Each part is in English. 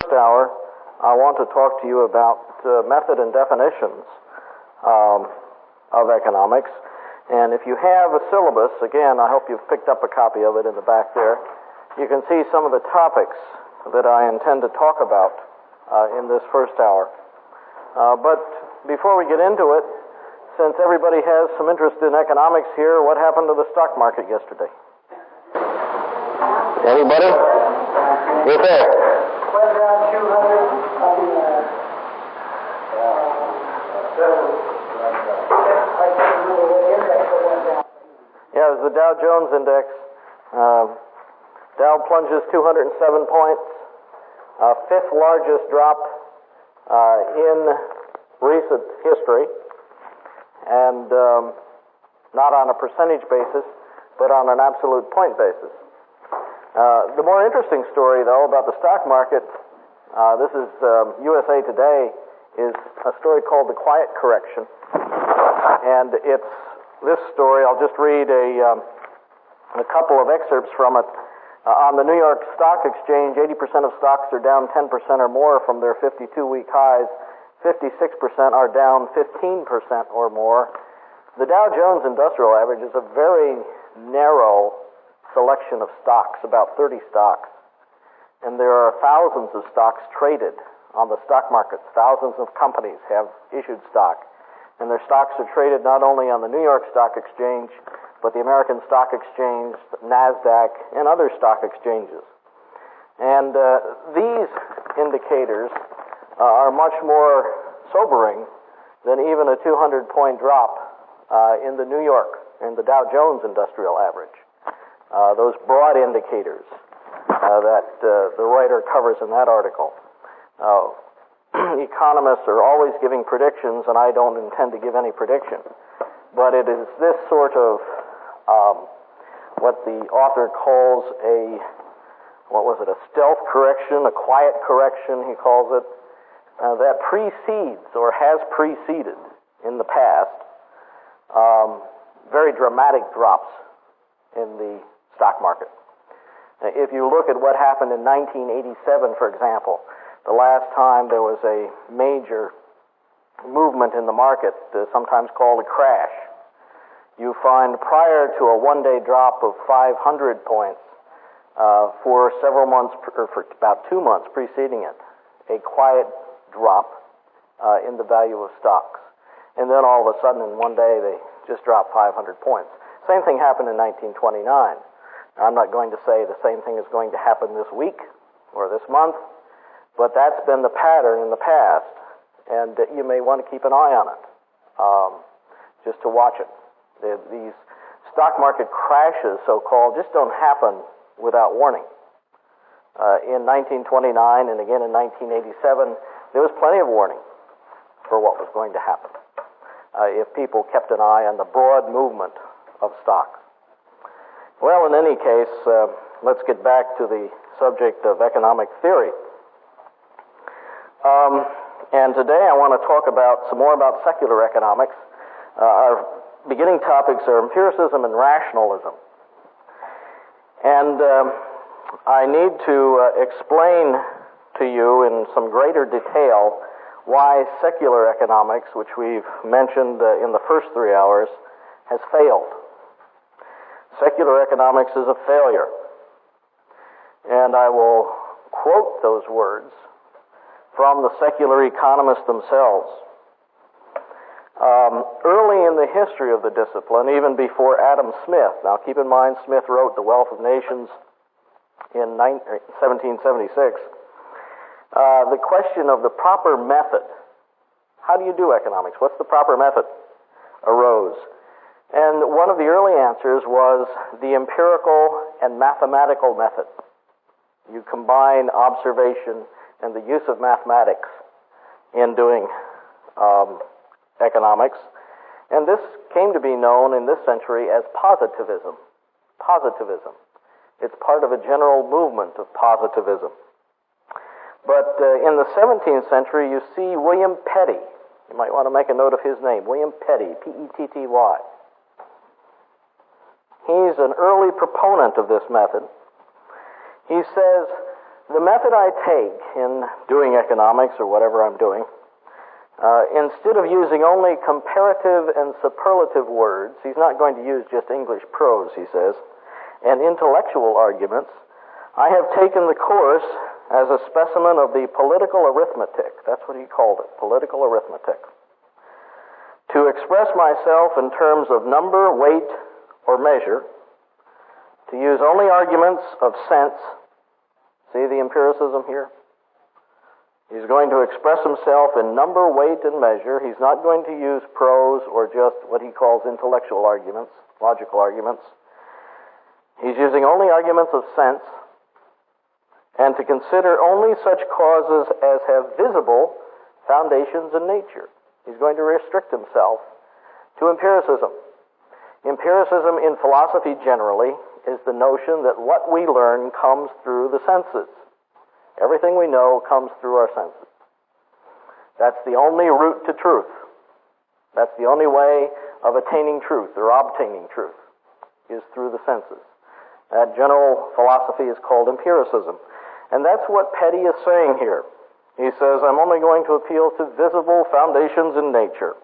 first hour, I want to talk to you about method and definitions of economics. And if you have a syllabus, again, I hope you've picked up a copy of it in the back there. You can see some of the topics that I intend to talk about in this first hour. But before we get into it, since everybody has some interest in economics here, what happened to the stock market yesterday? Anybody? You're there. Went down 200 Yeah, it was the Dow Jones Index. Dow plunges 207 points, fifth largest drop in recent history, and not on a percentage basis, but on an absolute point basis. The more interesting story, though, about the stock market, this is USA Today, is a story called The Quiet Correction. And it's this story, I'll just read a couple of excerpts from it. On the New York Stock Exchange, 80% of stocks are down 10% or more from their 52-week highs. 56% are down 15% or more. The Dow Jones Industrial Average is a very narrow selection of stocks, about 30 stocks. And there are thousands of stocks traded on the stock markets. Thousands of companies have issued stock. And their stocks are traded not only on the New York Stock Exchange, but the American Stock Exchange, NASDAQ, and other stock exchanges. And these indicators are much more sobering than even a 200-point drop in the New York, in the Dow Jones Industrial Average. Those broad indicators that the writer covers in that article. Economists are always giving predictions, and I don't intend to give any prediction. But it is this sort of what the author calls a stealth correction, a quiet correction, he calls it, that precedes or has preceded in the past very dramatic drops in the stock market. If you look at what happened in 1987, for example, the last time there was a major movement in the market, sometimes called a crash, you find prior to a one-day drop of 500 points for several months, or for about 2 months preceding it, a quiet drop in the value of stocks. And then all of a sudden in one day they just dropped 500 points. Same thing happened in 1929. I'm not going to say the same thing is going to happen this week or this month, but that's been the pattern in the past, and you may want to keep an eye on it, just to watch it. These stock market crashes, so-called, just don't happen without warning. In 1929 and again in 1987, there was plenty of warning for what was going to happen if people kept an eye on the broad movement of stocks. Well, in any case, let's get back to the subject of economic theory. And today I want to talk about some more about secular economics. Our beginning topics are empiricism and rationalism. And I need to explain to you in some greater detail why secular economics, which we've mentioned in the first 3 hours, has failed. Secular economics is a failure. And I will quote those words from the secular economists themselves. Early in the history of the discipline, even before Adam Smith, now keep in mind Smith wrote The Wealth of Nations in 1776, the question of the proper method, how do you do economics, what's the proper method, arose. And one of the early answers was the empirical and mathematical method. You combine observation and the use of mathematics in doing economics. And this came to be known in this century as positivism. Positivism. It's part of a general movement of positivism. But in the 17th century, you see William Petty. You might want to make a note of his name, William Petty, P-E-T-T-Y. He's an early proponent of this method. He says The method I take in doing economics or whatever I'm doing, instead of using only comparative and superlative words, he's not going to use just English prose, he says, and intellectual arguments. I have taken the course as a specimen of the political arithmetic. That's what he called it, political arithmetic. To express myself in terms of number, weight, or measure, to use only arguments of sense. See the empiricism here? He's going to express himself in number, weight, and measure. He's not going to use prose or just what he calls intellectual arguments, logical arguments. He's using only arguments of sense, and to consider only such causes as have visible foundations in nature. He's going to restrict himself to empiricism. Empiricism in philosophy generally is the notion that what we learn comes through the senses. Everything we know comes through our senses. That's the only route to truth. That's the only way of attaining truth or obtaining truth, is through the senses. That general philosophy is called empiricism. And that's what Petty is saying here. He says, I'm only going to appeal to visible foundations in nature,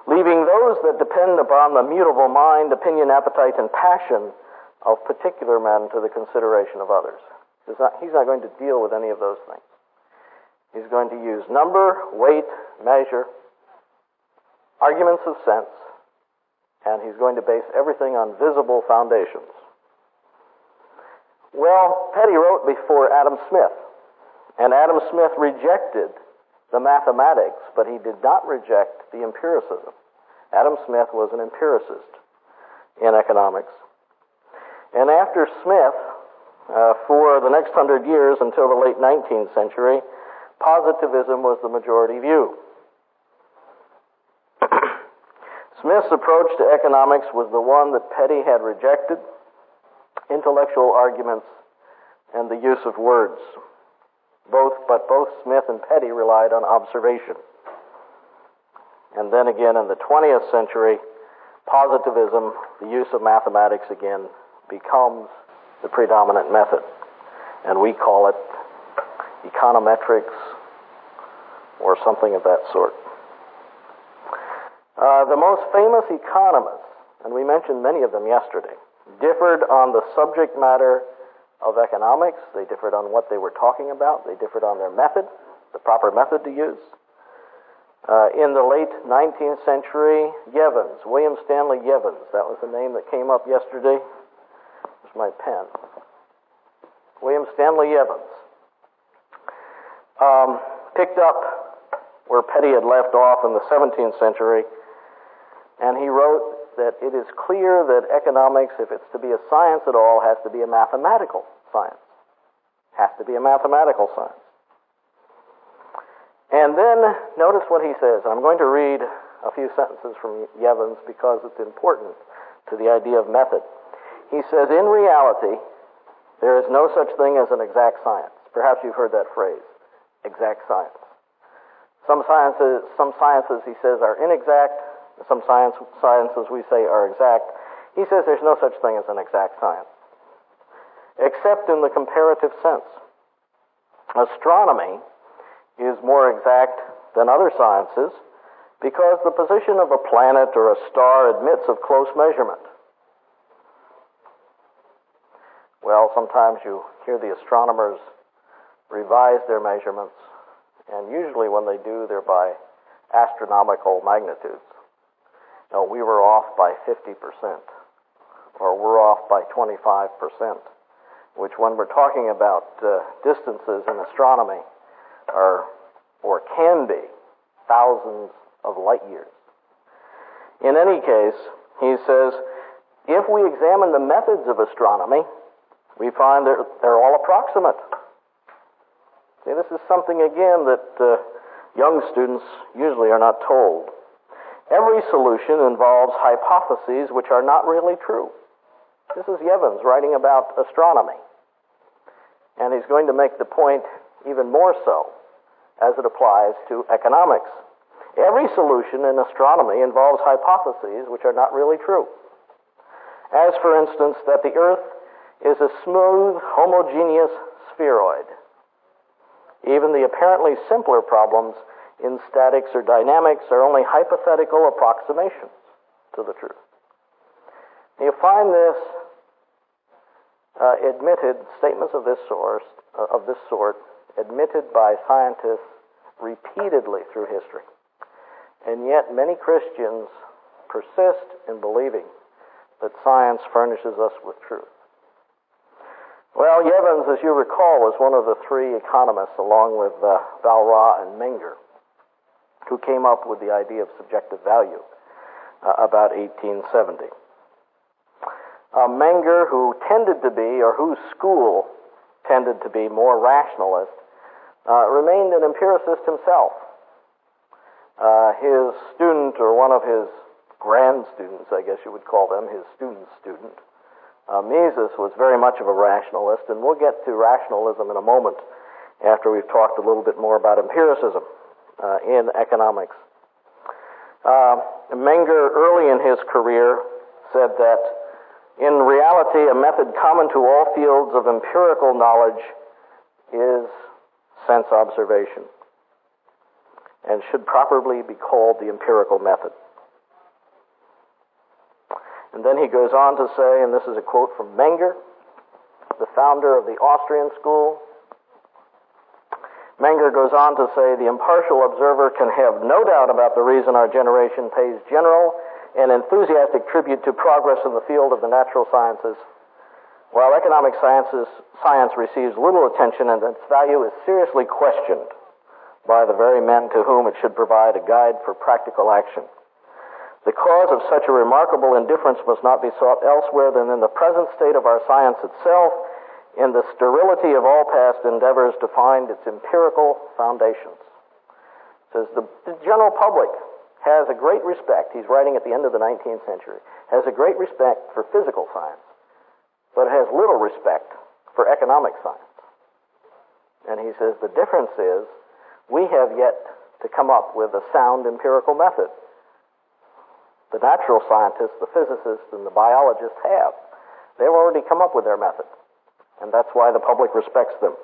leaving those that depend upon the mutable mind, opinion, appetite, and passion of particular men to the consideration of others. He's not going to deal with any of those things. He's going to use number, weight, measure, arguments of sense, and he's going to base everything on visible foundations. Well, Petty wrote before Adam Smith, and Adam Smith rejected the mathematics, but he did not reject the empiricism. Adam Smith was an empiricist in economics. And after Smith, for the next 100 years until the late 19th century, positivism was the majority view. Smith's approach to economics was the one that Petty had rejected: intellectual arguments and the use of words. But both Smith and Petty relied on observation. And then again in the 20th century, positivism, the use of mathematics again, becomes the predominant method. And we call it econometrics or something of that sort. The most famous economists, and we mentioned many of them yesterday, differed on the subject matter of economics. They differed on what they were talking about. They differed on their method, the proper method to use. In the late 19th century, Jevons, William Stanley Jevons, that was the name that came up yesterday. Here's my pen. William Stanley Jevons picked up where Petty had left off in the 17th century, and he wrote that it is clear that economics, if it's to be a science at all, has to be a mathematical science. Has to be a mathematical science. And then, notice what he says. I'm going to read a few sentences from Jevons because it's important to the idea of method. He says, in reality, there is no such thing as an exact science. Perhaps you've heard that phrase, exact science. Some sciences, he says, are inexact. Some sciences, we say, are exact. He says there's no such thing as an exact science, except in the comparative sense. Astronomy is more exact than other sciences because the position of a planet or a star admits of close measurement. Well, sometimes you hear the astronomers revise their measurements, and usually when they do, they're by astronomical magnitudes. No, we were off by 50%, or we're off by 25%, which when we're talking about distances in astronomy are, or can be, thousands of light years. In any case, he says, if we examine the methods of astronomy, we find they're all approximate. See, this is something, again, that young students usually are not told. Every solution involves hypotheses which are not really true. This is Jevons writing about astronomy. And he's going to make the point even more so as it applies to economics. Every solution in astronomy involves hypotheses which are not really true. As, for instance, that the Earth is a smooth, homogeneous spheroid. Even the apparently simpler problems in statics or dynamics are only hypothetical approximations to the truth. You find this admitted, statements of this sort, admitted by scientists repeatedly through history. And yet many Christians persist in believing that science furnishes us with truth. Well, Jevons, as you recall, was one of the three economists, along with Valra and Menger, who came up with the idea of subjective value about 1870. Menger, who tended to be, or whose school tended to be more rationalist, remained an empiricist himself. His student, or one of his grand students, I guess you would call them, his student's student, Mises, was very much of a rationalist, and we'll get to rationalism in a moment after we've talked a little bit more about empiricism in economics. Menger, early in his career, said that in reality, a method common to all fields of empirical knowledge is sense observation, and should properly be called the empirical method. And then he goes on to say, and this is a quote from Menger, the founder of the Austrian school. Menger goes on to say, the impartial observer can have no doubt about the reason our generation pays general and enthusiastic tribute to progress in the field of the natural sciences, while economic science receives little attention and its value is seriously questioned by the very men to whom it should provide a guide for practical action. The cause of such a remarkable indifference must not be sought elsewhere than in the present state of our science itself, in the sterility of all past endeavors to find its empirical foundations. It says the general public has a great respect, he's writing at the end of the 19th century, has a great respect for physical science, but has little respect for economic science. And he says the difference is we have yet to come up with a sound empirical method. The natural scientists, the physicists, and the biologists have. They've already come up with their method, and that's why the public respects them.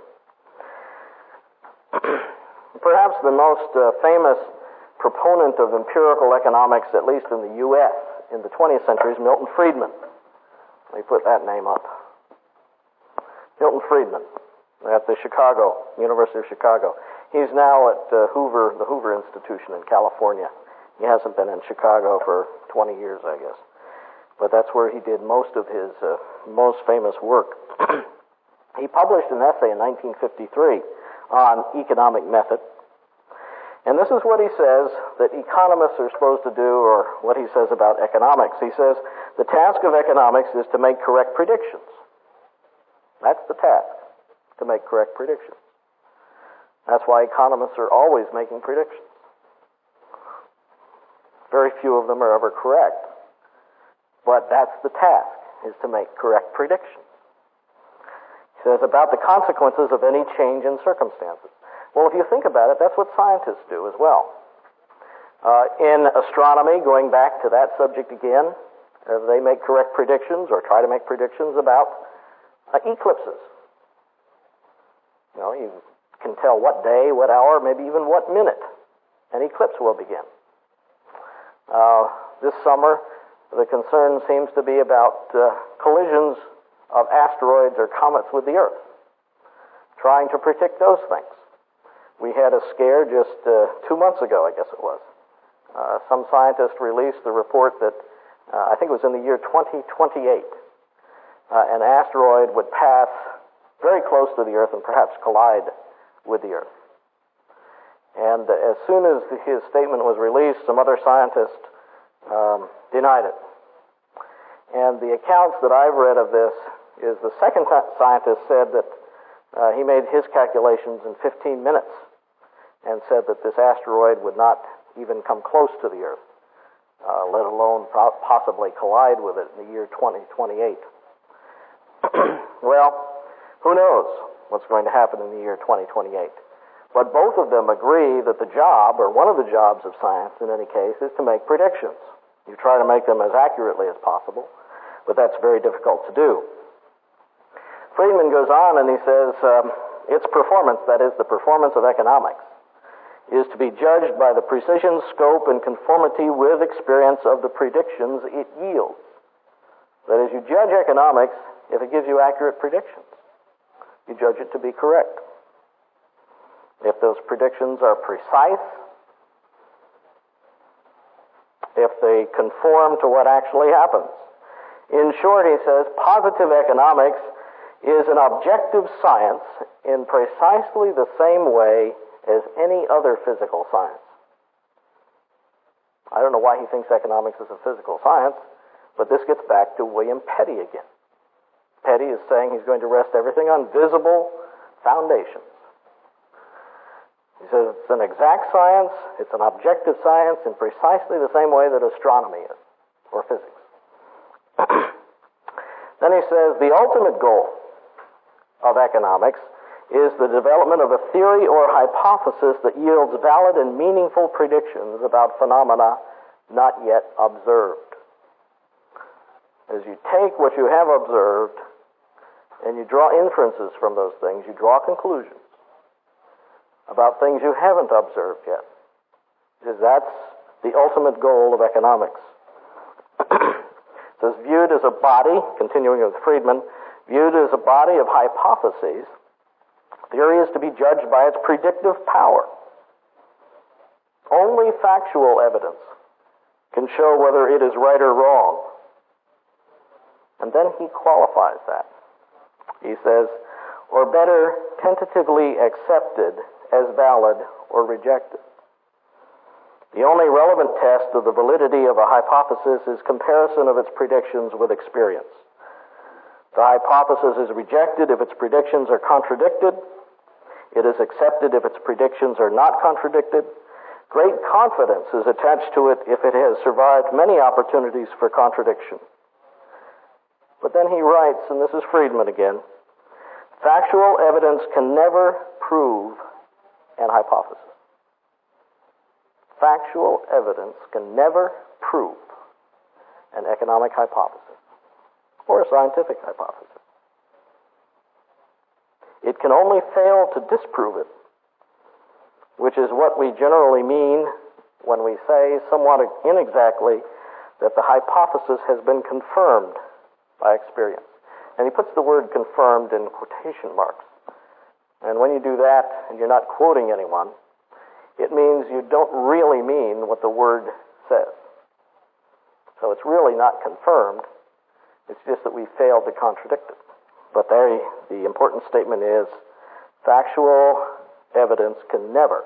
Perhaps the most famous proponent of empirical economics, at least in the U.S. in the 20th century, is Milton Friedman. Let me put that name up. Milton Friedman at the University of Chicago. He's now at the Hoover Institution in California. He hasn't been in Chicago for 20 years, I guess. But that's where he did most of his most famous work. He published an essay in 1953 on economic method. And this is what he says that economists are supposed to do, or what he says about economics. He says, the task of economics is to make correct predictions. That's the task, to make correct predictions. That's why economists are always making predictions. Very few of them are ever correct. But that's the task, is to make correct predictions. He says about the consequences of any change in circumstances. Well, if you think about it, that's what scientists do as well. In astronomy, going back to that subject again, they make correct predictions or try to make predictions about eclipses. You know, you can tell what day, what hour, maybe even what minute an eclipse will begin. This summer, the concern seems to be about collisions of asteroids or comets with the Earth, trying to predict those things. We had a scare just 2 months ago, I guess it was. Some scientist released the report that, I think it was in the year 2028, an asteroid would pass very close to the Earth and perhaps collide with the Earth. And as soon as his statement was released, some other scientists denied it. And the accounts that I've read of this is the second scientist said that he made his calculations in 15 minutes and said that this asteroid would not even come close to the Earth, let alone possibly collide with it in the year 2028. Well, who knows what's going to happen in the year 2028. But both of them agree that the job, or one of the jobs of science in any case, is to make predictions. You try to make them as accurately as possible, but that's very difficult to do. Friedman goes on and he says, its performance, that is, the performance of economics, is to be judged by the precision, scope, and conformity with experience of the predictions it yields. That is, you judge economics if it gives you accurate predictions. You judge it to be correct. If those predictions are precise, if they conform to what actually happens. In short, he says, positive economics is an objective science in precisely the same way as any other physical science. I don't know why he thinks economics is a physical science, but this gets back to William Petty again. Petty is saying he's going to rest everything on visible foundations. He says it's an exact science, it's an objective science in precisely the same way that astronomy is, or physics. Then he says the ultimate goal of economics is the development of a theory or hypothesis that yields valid and meaningful predictions about phenomena not yet observed. As you take what you have observed and you draw inferences from those things, you draw conclusions about things you haven't observed yet. Because that's the ultimate goal of economics. It says, viewed as a body, continuing with Friedman, viewed as a body of hypotheses, theory is to be judged by its predictive power. Only factual evidence can show whether it is right or wrong. And then he qualifies that. He says, or better, tentatively accepted as valid or rejected. The only relevant test of the validity of a hypothesis is comparison of its predictions with experience. The hypothesis is rejected if its predictions are contradicted. It is accepted if its predictions are not contradicted. Great confidence is attached to it if it has survived many opportunities for contradiction. But then he writes, and this is Friedman again, factual evidence can never prove an hypothesis. Factual evidence can never prove an economic hypothesis or a scientific hypothesis. It can only fail to disprove it, which is what we generally mean when we say somewhat inexactly that the hypothesis has been confirmed by experience. And he puts the word confirmed in quotation marks. And when you do that, and you're not quoting anyone, it means you don't really mean what the word says. So it's really not confirmed. It's just that we failed to contradict it. But there, the important statement is, factual evidence can never,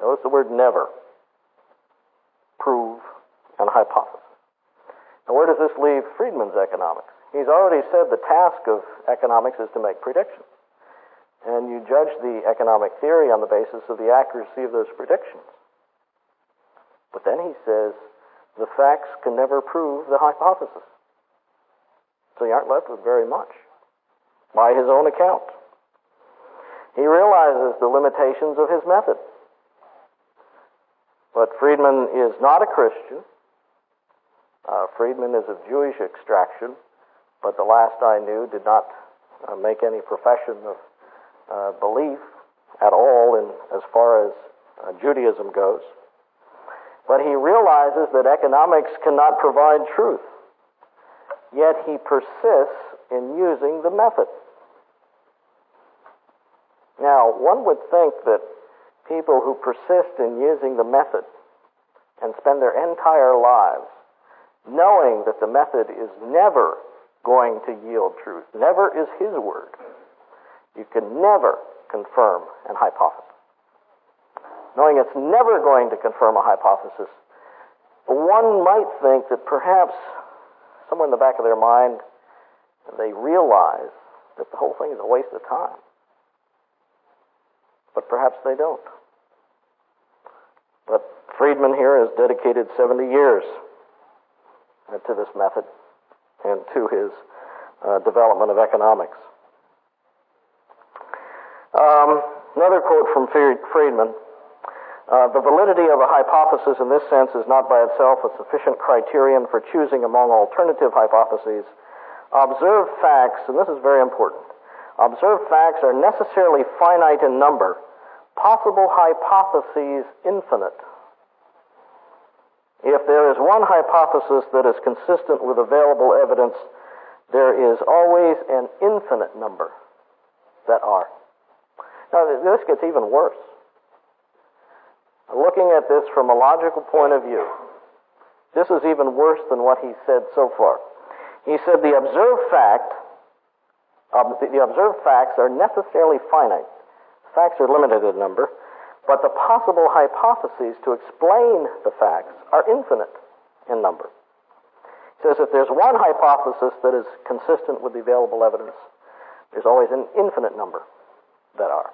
notice the word never, prove an hypothesis. Now where does this leave Friedman's economics? He's already said the task of economics is to make predictions. And you judge the economic theory on the basis of the accuracy of those predictions. But then he says, the facts can never prove the hypothesis. So you aren't left with very much, by his own account. He realizes the limitations of his method. But Friedman is not a Christian. Friedman is of Jewish extraction, but the last I knew did not make any profession of belief at all in as far as Judaism goes. But he realizes that economics cannot provide truth. Yet he persists in using the method. Now, one would think that people who persist in using the method and spend their entire lives knowing that the method is never going to yield truth, never is his word, you can never confirm an hypothesis. Knowing it's never going to confirm a hypothesis, one might think that perhaps somewhere in the back of their mind they realize that the whole thing is a waste of time. But perhaps they don't. But Friedman here has dedicated 70 years to this method and to his development of economics. Another quote from Friedman, the validity of a hypothesis in this sense is not by itself a sufficient criterion for choosing among alternative hypotheses. Observed facts, and this is very important, Observed facts are necessarily finite in number, possible hypotheses infinite. If there is one hypothesis that is consistent with available evidence, there is always an infinite number that are. Now, this gets even worse. Looking at this from a logical point of view, this is even worse than what he said so far. He said the observed facts are necessarily finite. Facts are limited in number, but the possible hypotheses to explain the facts are infinite in number. He says if there's one hypothesis that is consistent with the available evidence, there's always an infinite number that are.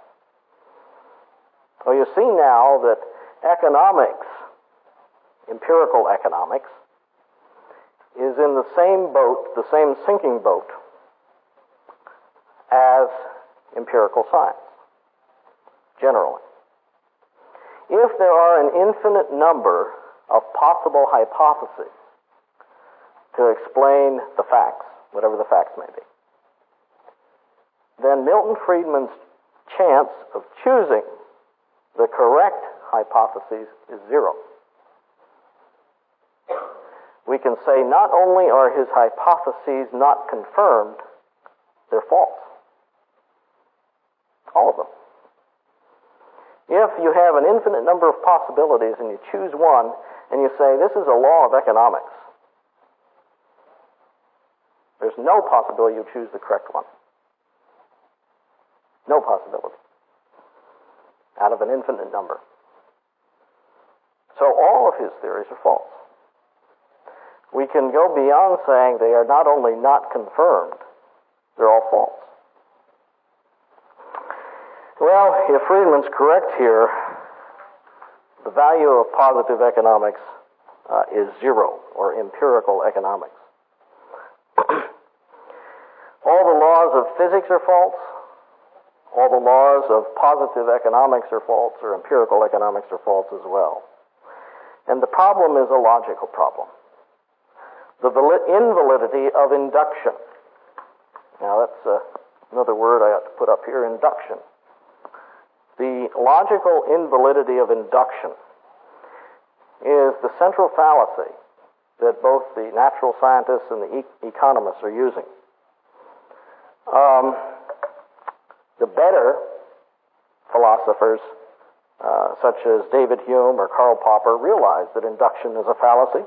Well, you see now that economics, empirical economics, is in the same boat, the same sinking boat, as empirical science, generally. If there are an infinite number of possible hypotheses to explain the facts, whatever the facts may be, then Milton Friedman's chance of choosing the correct hypotheses is zero. We can say not only are his hypotheses not confirmed, they're false. All of them. If you have an infinite number of possibilities and you choose one and you say, this is a law of economics, there's no possibility you choose the correct one. No possibility. Out of an infinite number. So all of his theories are false. We can go beyond saying they are not only not confirmed, they're all false. Well, if Friedman's correct here, the value of positive economics is zero, or empirical economics. All the laws of physics are false. All the laws of positive economics are false, or empirical economics are false as well. And the problem is a logical problem. The invalidity of induction. Now that's another word I ought to put up here, induction. The logical invalidity of induction is the central fallacy that both the natural scientists and the economists are using. The better philosophers, such as David Hume or Karl Popper, realize that induction is a fallacy.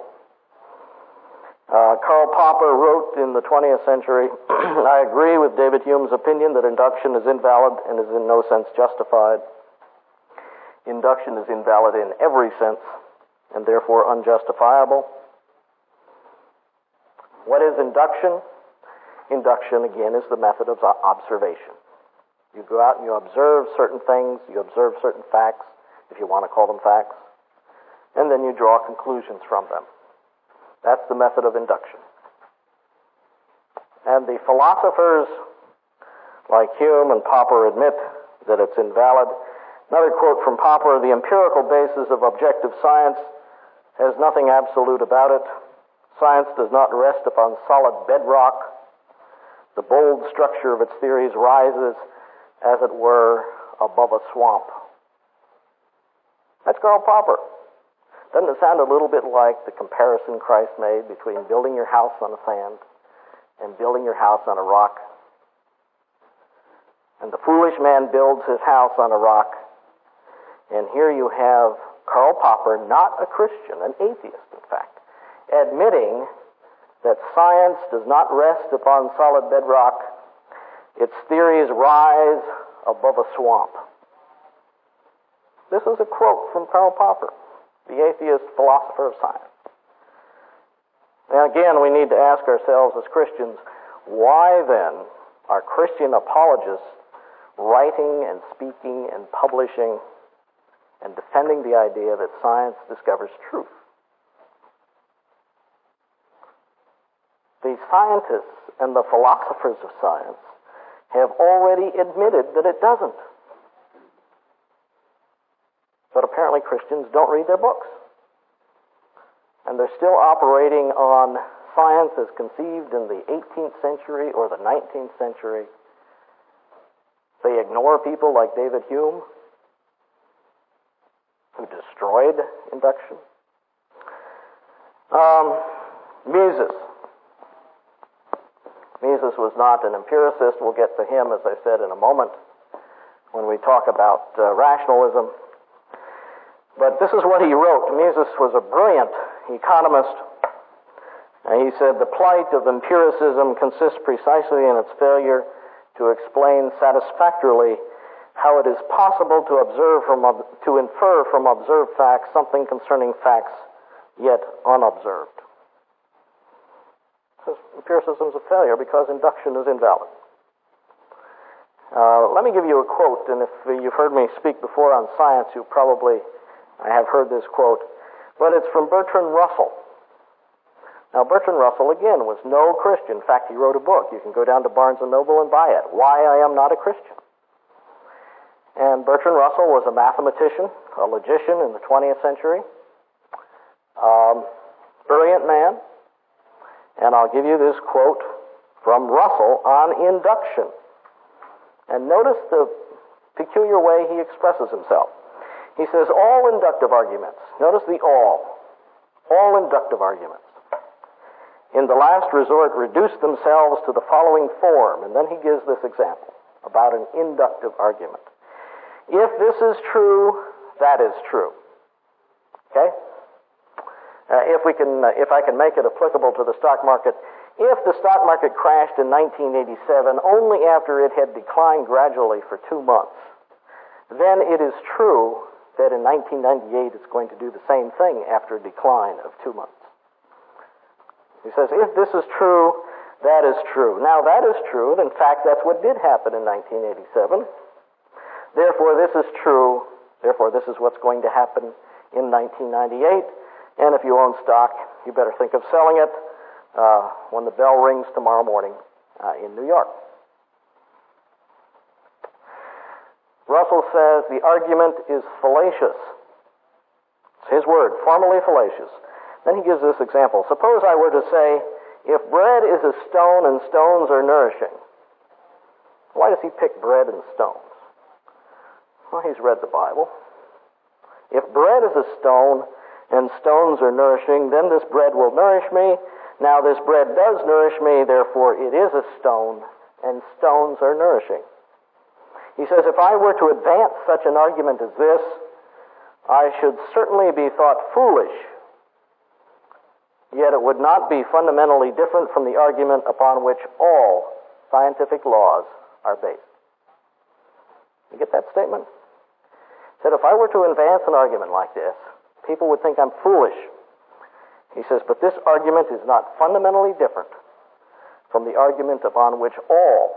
Karl Popper wrote in the 20th century, I agree with David Hume's opinion that induction is invalid and is in no sense justified. Induction is invalid in every sense and therefore unjustifiable. What is induction? Induction, again, is the method of observation. You go out and you observe certain things, you observe certain facts, if you want to call them facts, and then you draw conclusions from them. That's the method of induction. And the philosophers like Hume and Popper admit that it's invalid. Another quote from Popper, the empirical basis of objective science has nothing absolute about it. Science does not rest upon solid bedrock. The bold structure of its theories rises, as it were, above a swamp. That's Karl Popper. Doesn't it sound a little bit like the comparison Christ made between building your house on the sand and building your house on a rock? And the foolish man builds his house on a rock. And here you have Karl Popper, not a Christian, an atheist, in fact, admitting that science does not rest upon solid bedrock. Its theories rise above a swamp. This is a quote from Karl Popper, the atheist philosopher of science. And again, we need to ask ourselves as Christians, why then are Christian apologists writing and speaking and publishing and defending the idea that science discovers truth? The scientists and the philosophers of science have already admitted that it doesn't. But apparently Christians don't read their books. And they're still operating on science as conceived in the 18th century or the 19th century. They ignore people like David Hume, who destroyed induction. Mises. Mises was not an empiricist. We'll get to him, as I said, in a moment when we talk about rationalism. But this is what he wrote. Mises was a brilliant economist. And he said, "The plight of empiricism consists precisely in its failure to explain satisfactorily how it is possible to infer from observed facts something concerning facts yet unobserved." Says empiricism is a failure because induction is invalid. Let me give you a quote, and if you've heard me speak before on science, you probably have heard this quote, but it's from Bertrand Russell. Now, Bertrand Russell, again, was no Christian. In fact, he wrote a book. You can go down to Barnes & Noble and buy it, Why I Am Not a Christian. And Bertrand Russell was a mathematician, a logician in the 20th century. Brilliant man. And I'll give you this quote from Russell on induction. And notice the peculiar way he expresses himself. He says, all inductive arguments, notice the all inductive arguments, in the last resort reduce themselves to the following form. And then he gives this example about an inductive argument. If this is true, that is true. Okay? If I can make it applicable to the stock market, if the stock market crashed in 1987 only after it had declined gradually for 2 months, then it is true that in 1998 it's going to do the same thing after a decline of 2 months. He says, if this is true, that is true. Now, that is true. In fact, that's what did happen in 1987. Therefore, this is true. Therefore, this is what's going to happen in 1998. And if you own stock, you better think of selling it when the bell rings tomorrow morning in New York. Russell says the argument is fallacious. It's his word, formally fallacious. Then he gives this example. Suppose I were to say, if bread is a stone and stones are nourishing, why does he pick bread and stones? Well, he's read the Bible. If bread is a stone and stones are nourishing, then this bread will nourish me. Now this bread does nourish me, therefore it is a stone, and stones are nourishing. He says, if I were to advance such an argument as this, I should certainly be thought foolish, yet it would not be fundamentally different from the argument upon which all scientific laws are based. You get that statement? He said, if I were to advance an argument like this, people would think I'm foolish. He says, but this argument is not fundamentally different from the argument upon which all,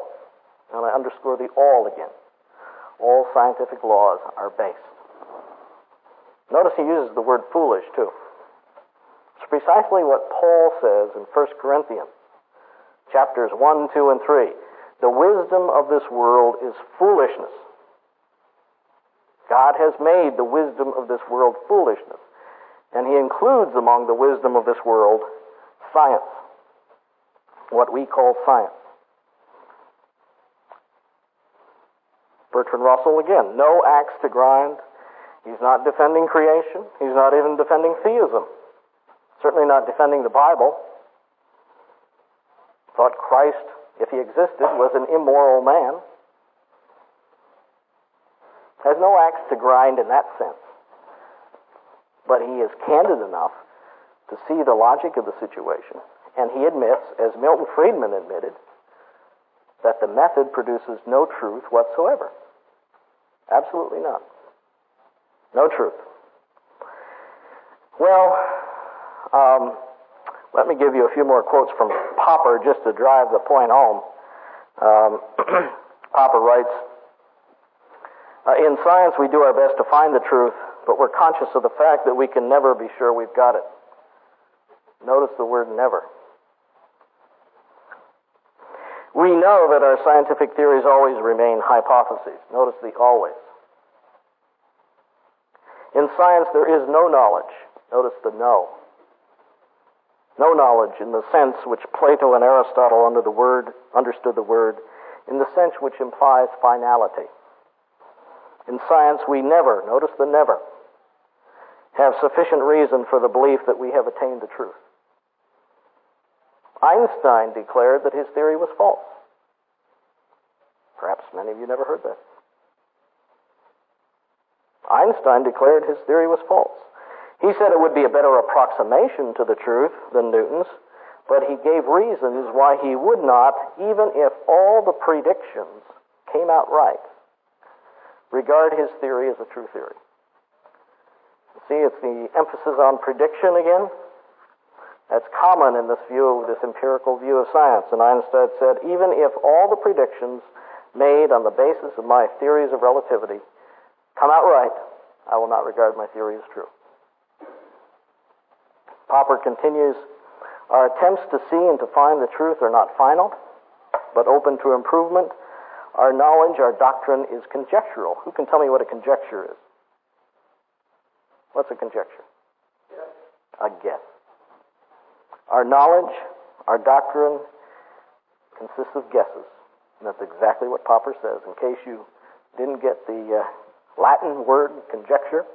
and I underscore the all again, all scientific laws are based. Notice he uses the word foolish, too. It's precisely what Paul says in 1 Corinthians, chapters 1, 2, and 3. The wisdom of this world is foolishness. God has made the wisdom of this world foolishness. And he includes among the wisdom of this world science, what we call science. Bertrand Russell, again, no axe to grind. He's not defending creation. He's not even defending theism. Certainly not defending the Bible. Thought Christ, if he existed, was an immoral man. Has no axe to grind in that sense. But he is candid enough to see the logic of the situation. And he admits, as Milton Friedman admitted, that the method produces no truth whatsoever. Absolutely none. No truth. Well, let me give you a few more quotes from Popper just to drive the point home. Popper writes, in science we do our best to find the truth, but we're conscious of the fact that we can never be sure we've got it. Notice the word never. We know that our scientific theories always remain hypotheses. Notice the always. In science there is no knowledge. Notice the no. No knowledge in the sense which Plato and Aristotle understood the word in the sense which implies finality. In science, we never, notice the never, have sufficient reason for the belief that we have attained the truth. Einstein declared that his theory was false. Perhaps many of you never heard that. Einstein declared his theory was false. He said it would be a better approximation to the truth than Newton's, but he gave reasons why he would not, even if all the predictions came out right, regard his theory as a true theory. See, it's the emphasis on prediction again. That's common in this view, this empirical view of science. And Einstein said, even if all the predictions made on the basis of my theories of relativity come out right, I will not regard my theory as true. Popper continues, our attempts to see and to find the truth are not final, but open to improvement. Our knowledge, our doctrine is conjectural. Who can tell me what a conjecture is? What's a conjecture? A guess. Our knowledge, our doctrine consists of guesses. And that's exactly what Popper says. In case you didn't get the Latin word conjecture,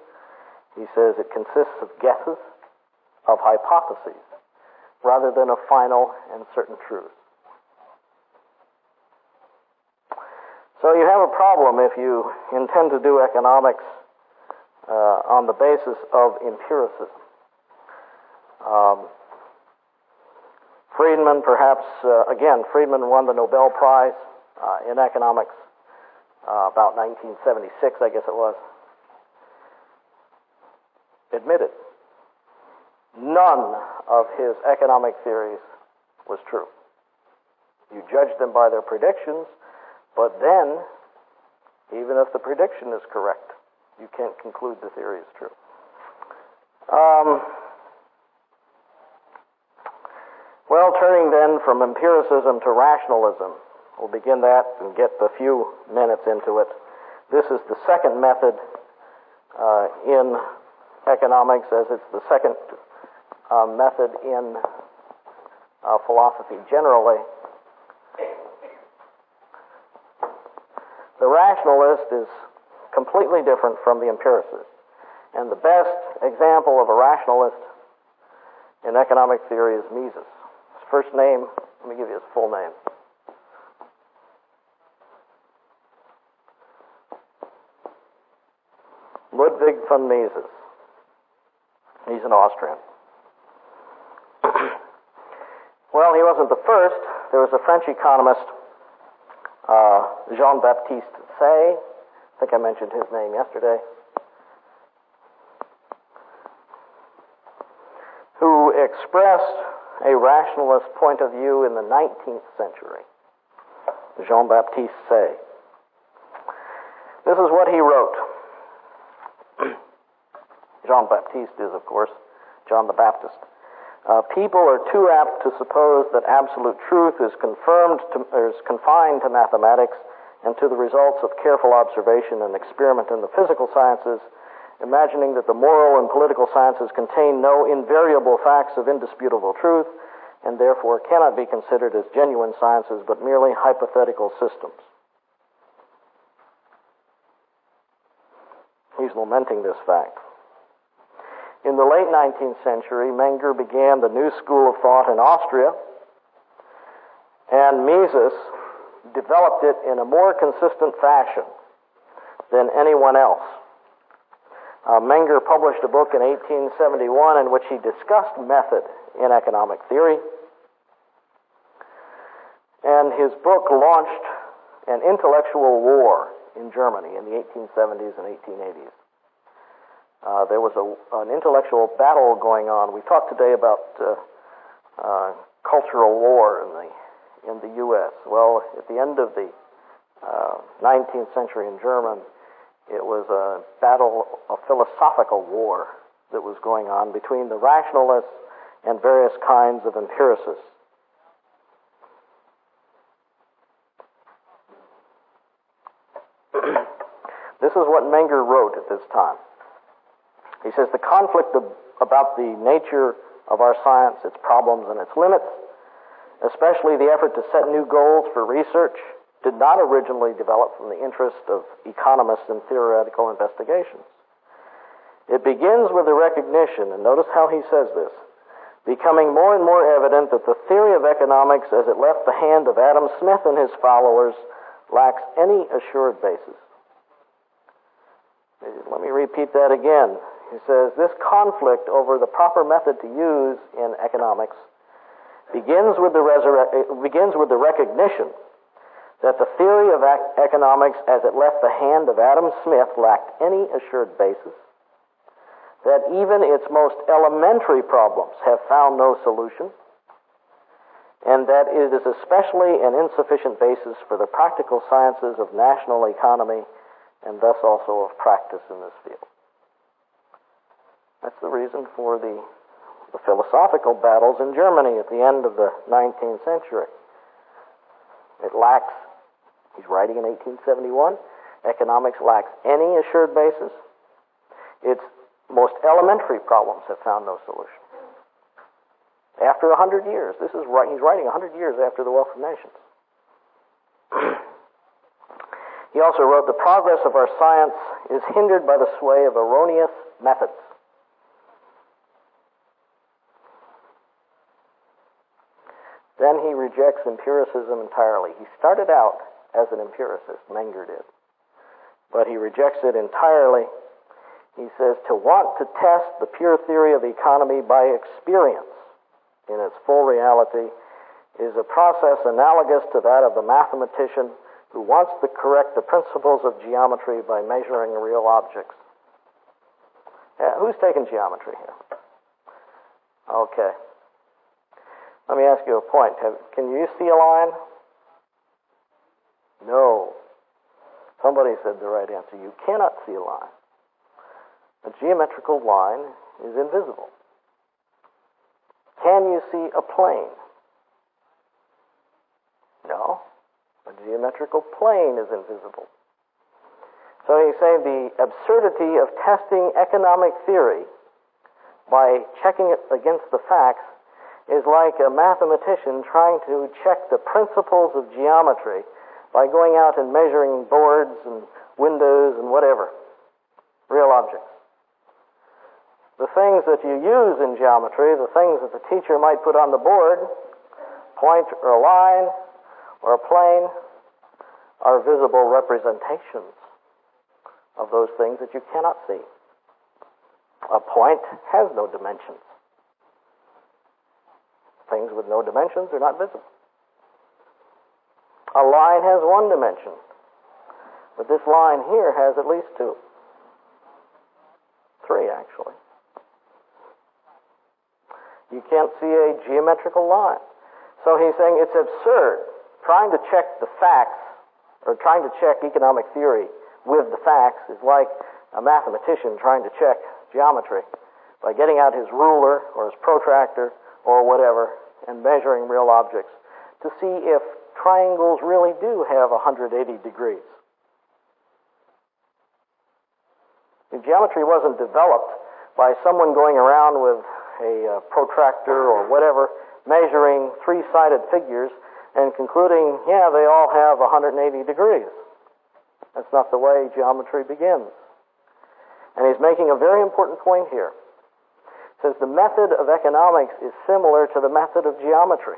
he says it consists of guesses, of hypotheses, rather than a final and certain truth. So you have a problem if you intend to do economics on the basis of empiricism. Friedman, perhaps, Friedman won the Nobel Prize in economics about 1976, I guess it was. Admitted, none of his economic theories was true. You judge them by their predictions, but then, even if the prediction is correct, you can't conclude the theory is true. Turning then from empiricism to rationalism, we'll begin that and get a few minutes into it. This is the second method in economics, as it's the second method in philosophy generally. The rationalist is completely different from the empiricist. And the best example of a rationalist in economic theory is Mises. His first name, let me give you his full name. Ludwig von Mises. He's an Austrian. Well, he wasn't the first. There was a French economist, Jean-Baptiste Say. I think I mentioned his name yesterday. Who expressed a rationalist point of view in the 19th century. Jean-Baptiste Say. This is what he wrote. Jean-Baptiste is, of course, John the Baptist. People are too apt to suppose that absolute truth is confined to mathematics and to the results of careful observation and experiment in the physical sciences, imagining that the moral and political sciences contain no invariable facts of indisputable truth, and therefore cannot be considered as genuine sciences, but merely hypothetical systems. He's lamenting this fact. In the late 19th century, Menger began the new school of thought in Austria, and Mises developed it in a more consistent fashion than anyone else. Menger published a book in 1871 in which he discussed method in economic theory, and his book launched an intellectual war in Germany in the 1870s and 1880s. There was an intellectual battle going on. We talked today about cultural war in the U.S. Well, at the end of the 19th century in Germany, it was a philosophical war that was going on between the rationalists and various kinds of empiricists. This is what Menger wrote at this time. He says, the conflict about the nature of our science, its problems and its limits, especially the effort to set new goals for research, did not originally develop from the interest of economists in theoretical investigations. It begins with the recognition, and notice how he says this, becoming more and more evident that the theory of economics as it left the hand of Adam Smith and his followers lacks any assured basis. Let me repeat that again. He says, this conflict over the proper method to use in economics begins with the recognition that the theory of economics as it left the hand of Adam Smith lacked any assured basis, that even its most elementary problems have found no solution, and that it is especially an insufficient basis for the practical sciences of national economy and thus also of practice in this field. That's the reason for the philosophical battles in Germany at the end of the 19th century. It lacks, he's writing in 1871, economics lacks any assured basis. Its most elementary problems have found no solution. After 100 years, he's writing 100 years after the Wealth of Nations. He also wrote, the progress of our science is hindered by the sway of erroneous methods. Then he rejects empiricism entirely. He started out as an empiricist, Menger did, but he rejects it entirely. He says, to want to test the pure theory of economy by experience in its full reality is a process analogous to that of the mathematician who wants to correct the principles of geometry by measuring real objects. Who's taking geometry here? Okay. Let me ask you a point. Can you see a line? No. Somebody said the right answer. You cannot see a line. A geometrical line is invisible. Can you see a plane? No. A geometrical plane is invisible. So he's saying the absurdity of testing economic theory by checking it against the facts is like a mathematician trying to check the principles of geometry by going out and measuring boards and windows and whatever, real objects. The things that you use in geometry, the things that the teacher might put on the board, point or a line or a plane, are visible representations of those things that you cannot see. A point has no dimensions. Things with no dimensions are not visible. A line has one dimension, but this line here has at least two. Three, actually. You can't see a geometrical line. So he's saying it's absurd trying to check the facts, or trying to check economic theory with the facts is like a mathematician trying to check geometry by getting out his ruler or his protractor or whatever and measuring real objects to see if triangles really do have 180 degrees. The geometry wasn't developed by someone going around with a protractor or whatever measuring three-sided figures and concluding, yeah, they all have 180 degrees. That's not the way geometry begins. And he's making a very important point here. He says the method of economics is similar to the method of geometry.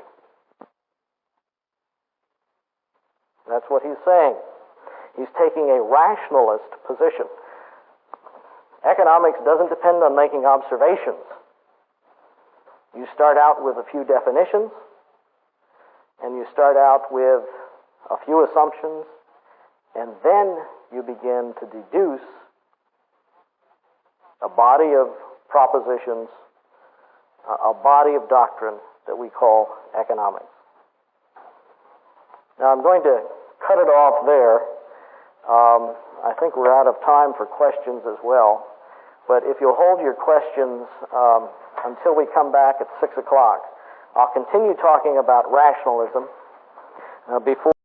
That's what he's saying. He's taking a rationalist position. Economics doesn't depend on making observations. You start out with a few definitions, and you start out with a few assumptions, and then you begin to deduce a body of propositions, a body of doctrine that we call economics. Now I'm going to cut it off there. I think we're out of time for questions as well, but if you'll hold your questions until we come back at 6 o'clock, I'll continue talking about rationalism before